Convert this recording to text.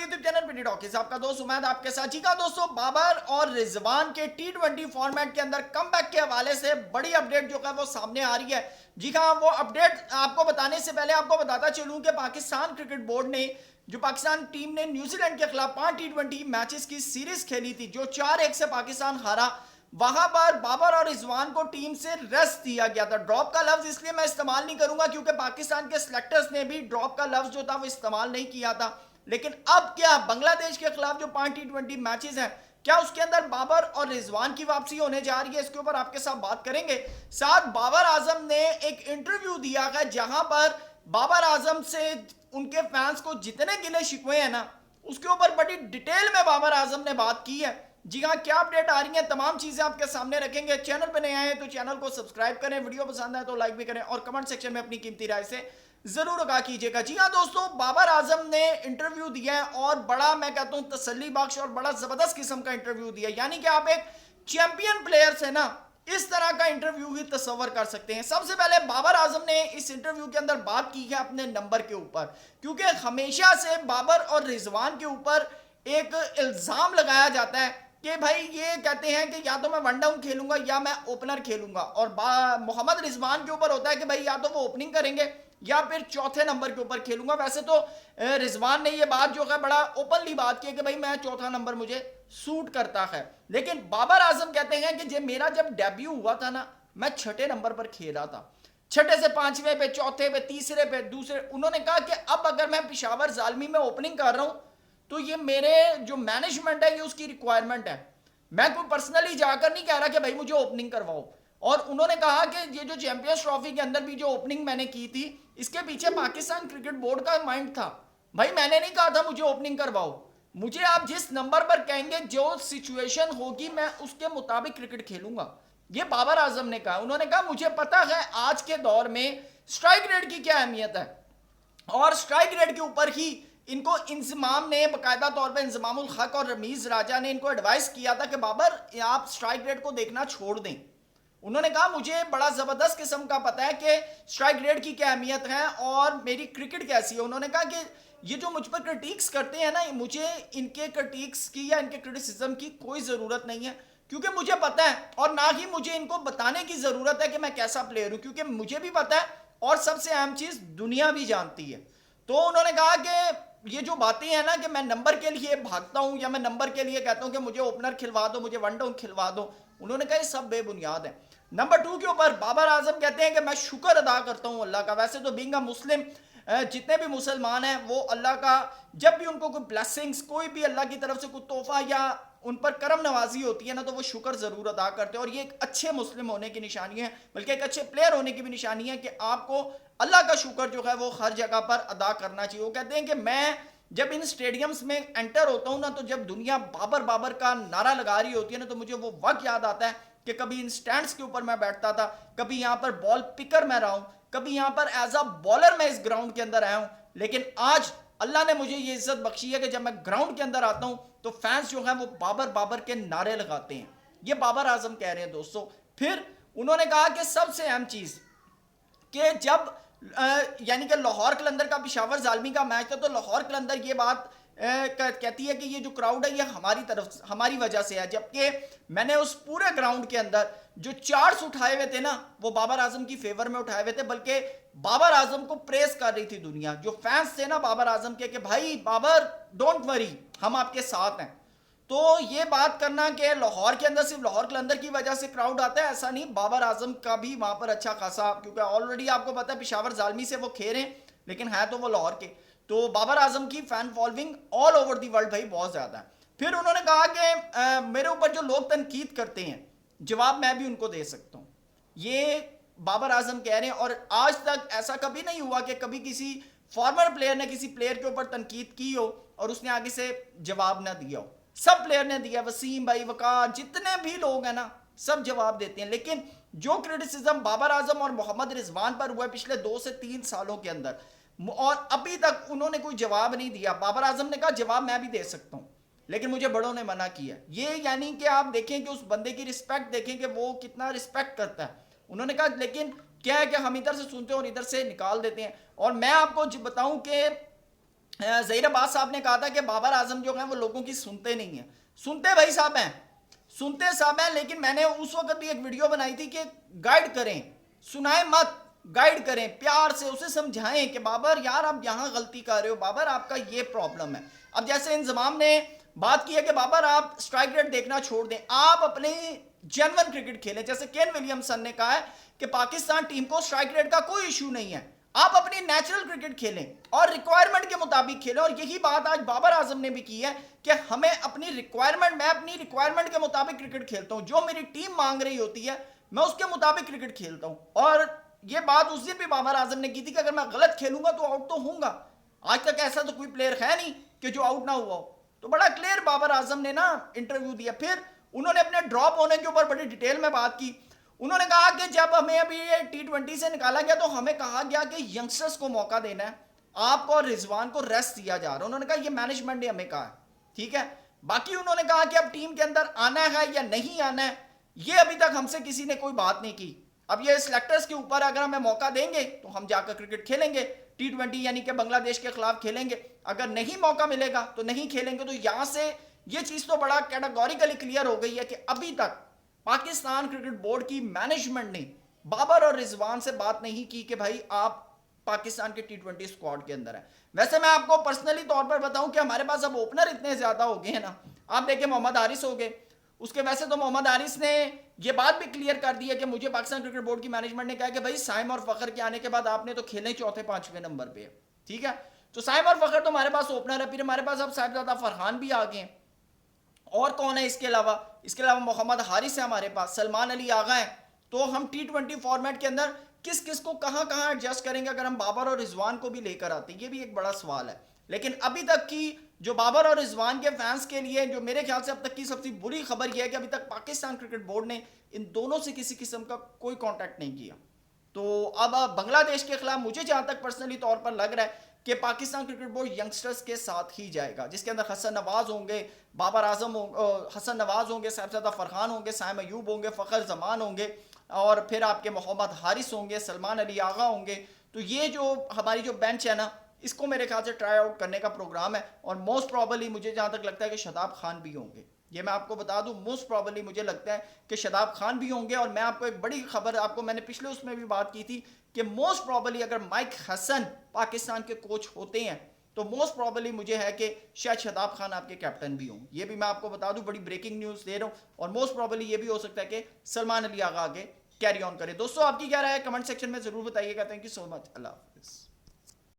YouTube channel PT talkies, आपका दोस्त उमैद आपके साथ। जी का दोस्तों, बाबर और रिजवान के टी20 फॉर्मेट के अंदर कमबैक के हवाले से बड़ी अपडेट जो है वो सामने आ रही है। जी हाँ, वो अपडेट आपको बताने से पहले आपको बताता चलूं कि पाकिस्तान क्रिकेट बोर्ड ने जो पाकिस्तान टीम ने न्यूजीलैंड के खिलाफ 5 टी20 मैचेस की सीरीज खेली थी, जो 4-1 से पाकिस्तान हारा, वहां पर बाबर और रिजवान को टीम से रेस्ट दिया गया था। ड्रॉप का लफ्ज इसलिए मैं इस्तेमाल नहीं करूंगा क्योंकि पाकिस्तान के सिलेक्टर्स ने भी ड्रॉप का लफ्ज जो था वो इस्तेमाल नहीं किया था। लेकिन अब क्या बांग्लादेश के खिलाफ जो 5 टी20 मैचेस हैं, क्या उसके अंदर बाबर और रिजवान की वापसी होने जा रही है? इसके ऊपर आपके साथ बात करेंगे। साथ बाबर आजम ने एक इंटरव्यू दिया है जहां पर बाबर आजम से उनके फैंस को जितने गिले शिकवे हैं ना, उसके ऊपर बड़ी डिटेल में बाबर आजम ने बात की है। जी हाँ, क्या अपडेट आ रही है, तमाम चीजें आपके सामने रखेंगे। चैनल पर नए आए हैं तो चैनल को सब्सक्राइब करें, वीडियो पसंद आए तो लाइक भी करें और कमेंट सेक्शन में अपनी कीमती राय से जरूर आगाह कीजिएगा। जी हाँ दोस्तों, बाबर आजम ने इंटरव्यू दिया है और बड़ा, मैं कहता हूं, तसल्ली बख्श और बड़ा जबरदस्त किस्म का इंटरव्यू दिया है। यानी कि आप एक चैंपियन प्लेयर से ना इस तरह का इंटरव्यू ही तस्वर कर सकते हैं। सबसे पहले बाबर आजम ने इस इंटरव्यू के अंदर बात की है अपने नंबर के ऊपर, क्योंकि हमेशा से बाबर और रिजवान के ऊपर एक इल्जाम लगाया जाता है कि भाई ये कहते हैं कि या तो मैं वन डाउन खेलूंगा या मैं ओपनर खेलूंगा, और मोहम्मद रिजवान के ऊपर होता है कि भाई या तो वो ओपनिंग करेंगे या फिर चौथे नंबर के ऊपर खेलूंगा। वैसे तो रिजवान ने ये बात जो है बड़ा ओपनली बात की है कि भाई मैं चौथा नंबर मुझे सूट करता है, लेकिन बाबर आजम कहते हैं कि मेरा जब डेब्यू हुआ था ना, मैं छठे नंबर पर खेला था, छठे से पांचवें पे, चौथे पे, तीसरे पे, दूसरे। उन्होंने कहा कि अब अगर मैं पिशावर जालमी में ओपनिंग कर रहा हूं तो ये मेरे जो मैनेजमेंट है ये उसकी रिक्वायरमेंट है, मैं कोई पर्सनली जाकर नहीं कह रहा कि भाई मुझे ओपनिंग करवाओ। और उन्होंने कहा कि ये जो चैंपियंस ट्रॉफी के अंदर भी जो ओपनिंग मैंने की थी, इसके पीछे पाकिस्तान क्रिकेट बोर्ड का माइंड था। भाई मैंने नहीं कहा था मुझे ओपनिंग करवाओ, मुझे आप जिस नंबर पर कहेंगे, जो सिचुएशन होगी, मैं उसके मुताबिक क्रिकेट खेलूंगा। ये बाबर आजम ने कहा। उन्होंने कहा मुझे पता है आज के दौर में स्ट्राइक रेट की क्या अहमियत है, और स्ट्राइक रेट के ऊपर ही इनको इंजमाम ने बाकायदा तौर पर, इंजमामुल हक और रमीज राजा ने इनको एडवाइस किया था कि बाबर आप स्ट्राइक रेट को देखना छोड़ दें। उन्होंने कहा मुझे बड़ा जबरदस्त किस्म का पता है कि स्ट्राइक रेट की क्या अहमियत है और मेरी क्रिकेट कैसी है। उन्होंने कहा कि ये जो मुझ पर क्रिटिक्स करते हैं ना, मुझे इनके क्रिटिक्स की या इनके क्रिटिसिज्म की कोई ज़रूरत नहीं है, क्योंकि मुझे पता है, और ना ही मुझे इनको बताने की ज़रूरत है कि मैं कैसा प्लेयर हूं, क्योंकि मुझे भी पता है और सबसे अहम चीज़ दुनिया भी जानती है। तो उन्होंने कहा कि ये जो बातें हैं ना कि मैं नंबर के लिए भागता हूं या मैं नंबर के लिए कहता हूं कि मुझे ओपनर खिलवा दो, मुझे वन डाउन खिलवा दो, उन्होंने कहा ये सब बेबुनियाद है। नंबर 2 के ऊपर बाबर आजम कहते हैं कि मैं शुक्र अदा करता हूं अल्लाह का। वैसे तो बीइंग अ मुस्लिम, जितने भी मुसलमान हैं वो अल्लाह का, जब भी उनको कोई ब्लेसिंग्स, कोई भी अल्लाह की तरफ से कोई तोहफा या उन पर करम नवाजी होती है ना, तो वो शुक्र जरूर अदा करते हैं। और ये एक अच्छे मुस्लिम होने की निशानी है, बल्कि एक अच्छे प्लेयर होने की भी निशानी है कि आपको अल्लाह का शुक्र जो है वो हर जगह पर अदा करना चाहिए। वो कहते हैं कि मैं जब इन स्टेडियम्स में एंटर होता हूं ना, तो जब दुनिया बाबर बाबर का नारा लगा रही होती है ना, तो मुझे वो वक्त याद आता है कि कभी इन स्टैंड्स के ऊपर मैं बैठता था, कभी यहां पर बॉल पिकर मैं रहा हूं, कभी यहां पर एज अ बॉलर मैं इस ग्राउंड के अंदर आया हूं, लेकिन आज अल्लाह ने मुझे ये इज्जत बख्शी है कि जब मैं ग्राउंड के अंदर आता हूं तो फैंस जो है वो बाबर बाबर के नारे लगाते हैं। ये बाबर आजम कह रहे हैं दोस्तों। फिर उन्होंने कहा कि सबसे अहम चीज कि जब यानी कि लाहौर कलंदर का पिशावर जालमी का मैच था, तो लाहौर कलंदर ये बात कहती है कि ये जो क्राउड है ये हमारी तरफ, हमारी वजह से है, जबकि मैंने उस पूरे ग्राउंड के अंदर जो चार्ज उठाए हुए थे ना, वो बाबर आजम की फेवर में उठाए हुए थे, बल्कि बाबर आजम को प्रेस कर रही थी दुनिया। जो फैंस थे ना बाबर आजम के कि भाई बाबर डोंट वरी, हम आपके साथ हैं। तो ये बात करना कि लाहौर के अंदर सिर्फ लाहौर कलंदर की वजह से क्राउड आता है, ऐसा नहीं, बाबर आजम का भी वहां पर अच्छा खासा, क्योंकि ऑलरेडी आपको पता है पिशावर जालमी से वो खेरे, लेकिन है तो वो लाहौर के, तो बाबर आजम की fan following all over the world भाई बहुत ज्यादा है। फिर उन्होंने कहा कि मेरे ऊपर जो लोग तनकीद करते हैं, जवाब मैं भी उनको दे सकता हूं, ये बाबर आजम कह रहे हैं। और आज तक ऐसा कभी नहीं हुआ कि कभी किसी फॉर्मर प्लेयर ने किसी प्लेयर के ऊपर तनकीद की हो और उसने आगे से जवाब ना दिया हो। सब प्लेयर ने दिया, वसीम भाई, वकार, जितने भी लोग हैं ना, सब जवाब देते हैं। लेकिन जो क्रिटिसिज्म बाबर आजम और मोहम्मद रिजवान पर हुआ है पिछले 2 से 3 सालों के अंदर, और अभी तक उन्होंने कोई जवाब नहीं दिया। बाबर आजम ने कहा जवाब मैं भी दे सकता हूं, लेकिन मुझे बड़ों ने मना किया। ये यानी कि आप देखें कि उस बंदे की रिस्पेक्ट देखें कि वो कितना रिस्पेक्ट करता है। उन्होंने कहा लेकिन क्या है कि हम इधर से सुनते हैं और इधर से निकाल देते हैं। और मैं आपको बताऊं कि ज़हीर अब्बास साहब ने कहा था कि बाबर आजम जो है वो लोगों की सुनते नहीं है। सुनते भाई साहब हैं, सुनते सब हैं, लेकिन मैंने उस वक्त भी एक वीडियो बनाई थी कि गाइड करें, सुनाए मत, गाइड करें, प्यार से उसे समझाएं कि बाबर यार आप यहाँ गलती कर रहे हो, बाबर आपका ये प्रॉब्लम है। अब जैसे इंजमाम ने बात की है कि बाबर आप स्ट्राइक रेट देखना छोड़ दें, आप अपने जेन्युइन क्रिकेट खेलें। जैसे केन विलियमसन ने कहा है कि पाकिस्तान टीम को स्ट्राइक रेट का कोई इशू नहीं है, आप अपनी नेचुरल क्रिकेट खेलें और रिक्वायरमेंट के मुताबिक खेलें। और यही बात आज बाबर आजम ने भी की है कि हमें अपनी रिक्वायरमेंट, मैं अपनी रिक्वायरमेंट के मुताबिक क्रिकेट खेलता हूं, जो मेरी टीम मांग रही होती है मैं उसके मुताबिक क्रिकेट खेलता हूं। और ये बात उस दिन भी बाबर आजम ने की थी कि अगर मैं गलत खेलूंगा तो आउट तो होऊंगा। आज तक ऐसा तो कोई प्लेयर है नहीं कि जो आउट ना हुआ हो। तो बड़ा क्लियर बाबर आजम ने ना इंटरव्यू दिया। फिर उन्होंने अपने ड्रॉप होने के ऊपर बड़ी डिटेल में बात की। उन्होंने कहा कि जब हमें अभी ये T20 से निकाला गया तो हमें कहा गया कि यंगस्टर्स को मौका देना है, आपको और रिजवान को रेस्ट दिया जा रहा है। उन्होंने कहा ये मैनेजमेंट ने हमें कहा है, ठीक है। बाकी उन्होंने कहा कि अब टीम के अंदर आना है या नहीं आना है, ये अभी तक हमसे किसी ने कोई बात नहीं की। अब ये सिलेक्टर्स के ऊपर, अगर हमें मौका देंगे तो हम जाकर क्रिकेट खेलेंगे, T20 यानी कि बांग्लादेश के खिलाफ खेलेंगे। अगर नहीं मौका मिलेगा तो नहीं खेलेंगे। तो यहां से ये चीज तो बड़ा कैटेगोरिकली क्लियर हो गई है कि अभी तक पाकिस्तान क्रिकेट बोर्ड की मैनेजमेंट ने बाबर और रिजवान से बात नहीं की कि भाई आप पाकिस्तान के T20 स्क्वाड के अंदर है। वैसे मैं आपको पर्सनली तौर पर बताऊं कि हमारे पास अब ओपनर इतने ज्यादा हो गए हैं ना, आप देखें मोहम्मद हारिस हो गए, उसके वैसे तो मोहम्मद हारिस ने यह बात भी क्लियर कर दी है कि मुझे पाकिस्तान क्रिकेट बोर्ड की मैनेजमेंट ने कहा कि भाई साइम और फखर के आने के बाद आपने तो खेलने चौथे पांचवें नंबर पे है, ठीक है। तो साइम और फखर तो हमारे पास ओपनर है, फिर हमारे पास अब साहिबजादा फरहान भी आ गए हैं। और कौन है इसके अलावा? इसके अलावा मोहम्मद हारिस है हमारे पास, सलमान अली आगा है। तो हम T20 फॉर्मेट के अंदर किस किस को कहां कहां एडजस्ट करेंगे अगर हम बाबर और रिजवान को भी लेकर आते हैं, ये भी एक बड़ा सवाल है। लेकिन अभी तक की जो बाबर और रिजवान के फैंस के लिए जो मेरे ख्याल से अब तक की सबसे बुरी खबर यह है कि अभी तक पाकिस्तान क्रिकेट बोर्ड ने इन दोनों से किसी किस्म का कोई कॉन्टैक्ट नहीं किया। तो अब बांग्लादेश के खिलाफ मुझे जहां तक पर्सनली तौर पर लग रहा है कि पाकिस्तान क्रिकेट बोर्ड यंगस्टर्स के साथ ही जाएगा, जिसके अंदर हसन नवाज होंगे, बाबर आजम हसन नवाज होंगे, साहिबजादा फरहान होंगे, साइम अयूब होंगे, फ़खर जमान होंगे, और फिर आपके मोहम्मद हारिस होंगे, सलमान अली आगा होंगे। तो ये जो हमारी जो बेंच है ना, इसको मेरे ख्याल से ट्राई आउट करने का प्रोग्राम है। और मोस्ट प्रॉबली मुझे जहाँ तक लगता है कि शादाब खान भी होंगे। ये मैं आपको बता दूं, मोस्ट प्रॉबली मुझे लगता है कि शादाब खान भी होंगे। और मैं आपको एक बड़ी खबर, आपको मैंने पिछले उसमें भी बात की थी कि मोस्ट प्रॉबली अगर माइक हसन पाकिस्तान के कोच होते हैं तो मोस्ट प्रॉबली मुझे है कि शायद शादाब खान आपके कैप्टन भी हों। ये भी मैं आपको बता दूं, बड़ी ब्रेकिंग न्यूज़ दे रहा हूं। और मोस्ट प्रॉबली ये भी हो सकता है कि सलमान अली आगा आगे कैरी ऑन करे। दोस्तों आपकी क्या राय है कमेंट सेक्शन में जरूर बताइएगा। Thank you so much. अल्लाह हाफिज़।